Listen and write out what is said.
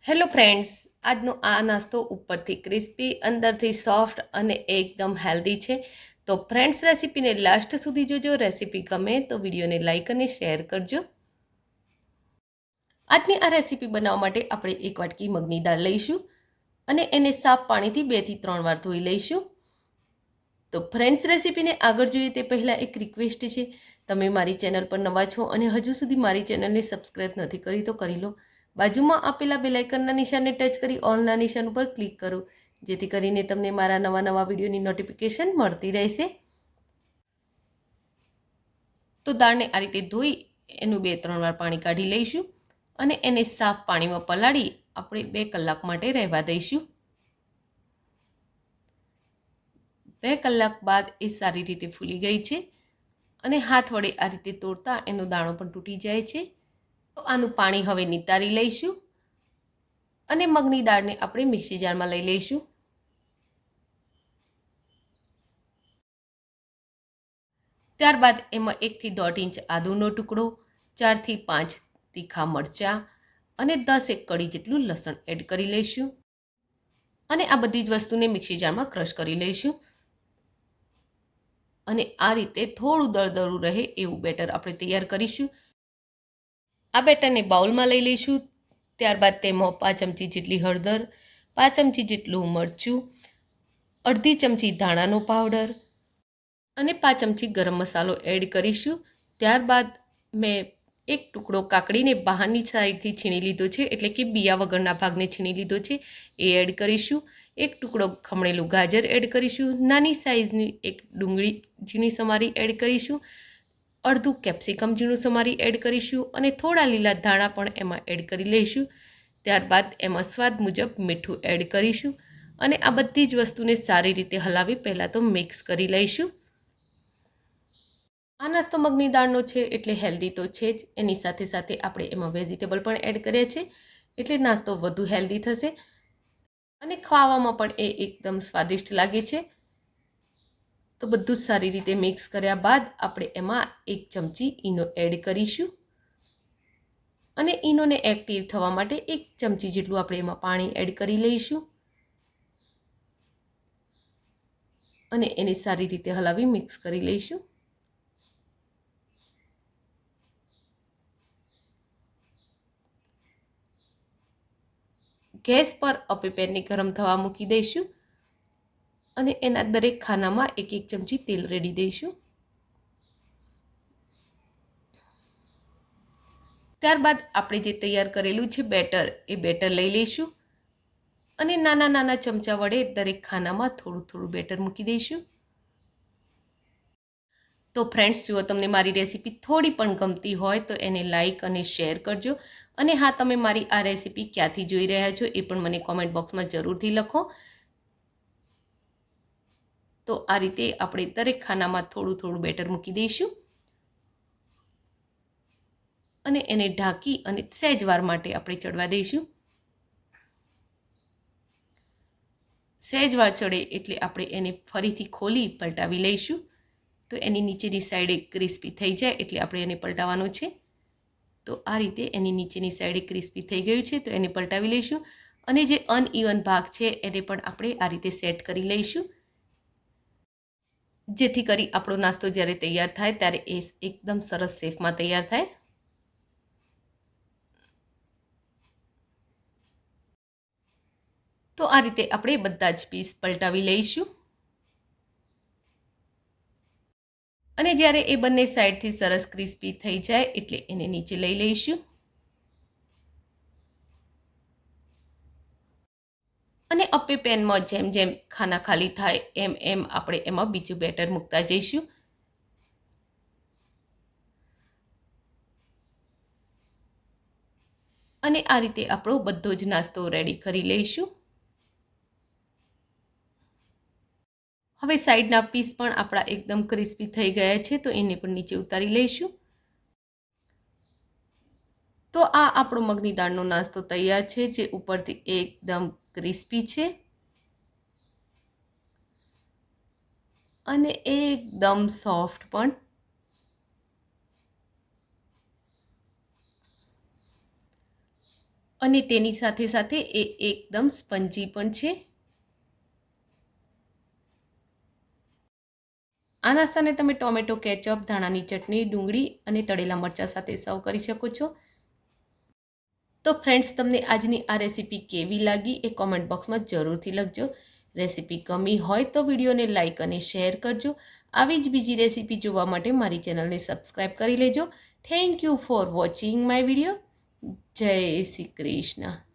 Hello friends, આજનો આ નાસ્તો ઉપરથી ક્રિસ્પી અંદરથી સોફ્ટ અને એકદમ હેલ્ધી છે. તો ફ્રેન્ડ્સ, રેસીપીને લાસ્ટ સુધી જોજો. રેસીપી ગમે તો વિડીયોને લાઇક અને શેર કરજો. આજની આ રેસીપી બનાવવા માટે આપણે એક વાટકી મગની દાળ લઈશું અને એને સાફ પાણીથી 2 થી 3 વાર ધોઈ લઈશું. તો ફ્રેન્ડ્સ, રેસીપીને આગળ જોઈએ તે પહેલાં એક રિક્વેસ્ટ છે. તમે મારી ચેનલ પર નવા છો અને હજુ સુધી મારી ચેનલને સબસ્ક્રાઈબ નથી કરી તો કરી લો. બાજુમાં આપેલા બેલ આઇકનના નિશાનને ટચ કરી ઓલના નિશાન ઉપર ક્લિક કરો, જેથી કરીને તમને મારા નવા વિડીયોની નોટિફિકેશન મળતી રહેશે. તો દાળને આ રીતે ધોઈ એનું 2-3 વાર પાણી કાઢી લઈશું અને એને સાફ પાણીમાં પલાળી આપણે 2 કલાક માટે રહેવા દઈશું. 2 કલાક બાદ એ સારી રીતે ફૂલી ગઈ છે અને હાથ વડે આ રીતે તોડતા એનો દાણો પણ તૂટી જાય છે. તો આનું પાણી હવે નિતારી લઈશું અને મગની દાળને આપણે મિક્સી જારમાં લઈ લઈશું. ત્યારબાદ એમાં 1 થી 1.5 ઇંચ આદુનો ટુકડો, 4 થી 5 તીખા મરચાં અને 10 એક કળી જેટલું લસણ એડ કરી લઈશું અને આ બધી જ વસ્તુને મિક્સી જારમાં ક્રશ કરી લઈશું. અને આ રીતે થોડું દળદળું રહે એવું બેટર આપણે તૈયાર કરીશું. આ બેટરને બાઉલમાં લઈ લઈશું. ત્યારબાદ તેમાં 5 ચમચી જેટલી હળદર, 5 ચમચી જેટલું મરચું, અડધી ચમચી ધાણાનો પાવડર અને 5 ચમચી ગરમ મસાલો એડ કરીશું. ત્યારબાદ મેં એક ટુકડો કાકડીને બહારની સાઈડથી છીણી લીધો છે, એટલે કે બિયા વગરના ભાગને છીણી લીધો છે, એ એડ કરીશું. એક ટુકડો ખમણેલું ગાજર એડ કરીશું. નાની સાઈઝની એક ડુંગળી ઝીણી સમારી એડ કરીશું. અડધું કેપ્સિકમ ઝીણું સમારી એડ કરીશું અને થોડા લીલા ધાણા પણ એમાં એડ કરી લઈશું. ત્યારબાદ એમાં સ્વાદ મુજબ મીઠું એડ કરીશું અને આ બધી જ વસ્તુને સારી રીતે હલાવી પહેલાં તો મિક્સ કરી લઈશું. આ નાસ્તો મગની દાળનો છે એટલે હેલ્ધી તો છે જ, એની સાથે સાથે આપણે એમાં વેજીટેબલ પણ એડ કર્યા છે એટલે નાસ્તો વધુ હેલ્ધી થશે અને ખાવામાં પણ એ એકદમ સ્વાદિષ્ટ લાગે છે. તો બધું જ સારી રીતે મિક્સ કર્યા બાદ આપણે એમાં 1 ચમચી ઈનો એડ કરીશું અને ઈનોને એક્ટિવ થવા માટે 1 ચમચી જેટલું આપણે એમાં પાણી એડ કરી લઈશું અને એને સારી રીતે હલાવી મિક્સ કરી લઈશું. ગેસ પર અપે પેનને ગરમ થવા મૂકી દઈશું અને એના દરેક ખાનામાં 1-1 ચમચી તેલ રેડી દઈશું. ત્યારબાદ આપણે જે તૈયાર કરેલું છે બેટર, એ બેટર લઈ લઈશું અને નાના ચમચા વડે દરેક ખાનામાં થોડું બેટર મૂકી દઈશું. તો ફ્રેન્ડ્સ, જો તમને મારી રેસીપી થોડી પણ ગમતી હોય તો એને લાઇક અને શેર કરજો. અને હા, તમે મારી આ રેસીપી ક્યાંથી જોઈ રહ્યા છો એ પણ મને કોમેન્ટ બોક્સમાં જરૂરથી લખો. તો આ રીતે આપણે દરેક ખાનામાં થોડું બેટર મૂકી દઈશું અને એને ઢાંકી અને સહેજ વાર માટે આપણે ચડવા દઈશું. સહેજ વાર ચડે એટલે આપણે એને ફરીથી ખોલી પલટાવી લઈશું. તો એની નીચેની સાઈડે ક્રિસ્પી થઈ જાય એટલે આપણે એને પલટાવવાનું છે. તો આ રીતે એની નીચેની સાઈડે ક્રિસ્પી થઈ ગયું છે તો એને પલટાવી લઈશું અને જે અનઇવન ભાગ છે એને પણ આપણે આ રીતે સેટ કરી લઈશું, જેથી કરી આપણો નાસ્તો જ્યારે તૈયાર થાય ત્યારે એ એકદમ સરસ શેપમાં તૈયાર થાય. તો આ રીતે આપણે બધા જ પીસ પલટાવી લઈશું અને જ્યારે એ બંને સાઈડથી સરસ ક્રિસ્પી થઈ જાય એટલે એને નીચે લઈ લઈશું અને અપે પેનમાં જેમ જેમ ખાના ખાલી થાય એમ આપણે એમાં બીજું બેટર મૂકતા જઈશું. અને આ રીતે આપણો બધો જ નાસ્તો રેડી કરી લઈશું. હવે સાઈડના પીસ પણ આપણા એકદમ ક્રિસ્પી થઈ ગયા છે તો એને પણ નીચે ઉતારી લઈશું. તો આ આપણો મગની દાળનો નાસ્તો તૈયાર છે, જે ઉપરથી એકદમ ક્રિસ્પી છે અને એકદમ સોફ્ટ પણ. અને તેની સાથે સાથે એ એકદમ સ્પંજી પણ છે. આ નાસ્તાને તમે ટોમેટો કેચઅપ, ધાણાની ચટણી, ડુંગળી અને તળેલા મરચાં સાથે સર્વ કરી શકો છો. તો ફ્રેન્ડ્સ, તમને આજની આ રેસીપી કેવી લાગી એ કોમેન્ટ બોક્સમાં જરૂરથી લખજો. રેસીપી ગમી હોય તો વિડીયોને લાઇક અને શેર કરજો. આવી જ બીજી રેસીપી જોવા માટે મારી ચેનલને સબસ્ક્રાઈબ કરી લેજો. Thank you for watching my video. જય શ્રી કૃષ્ણ.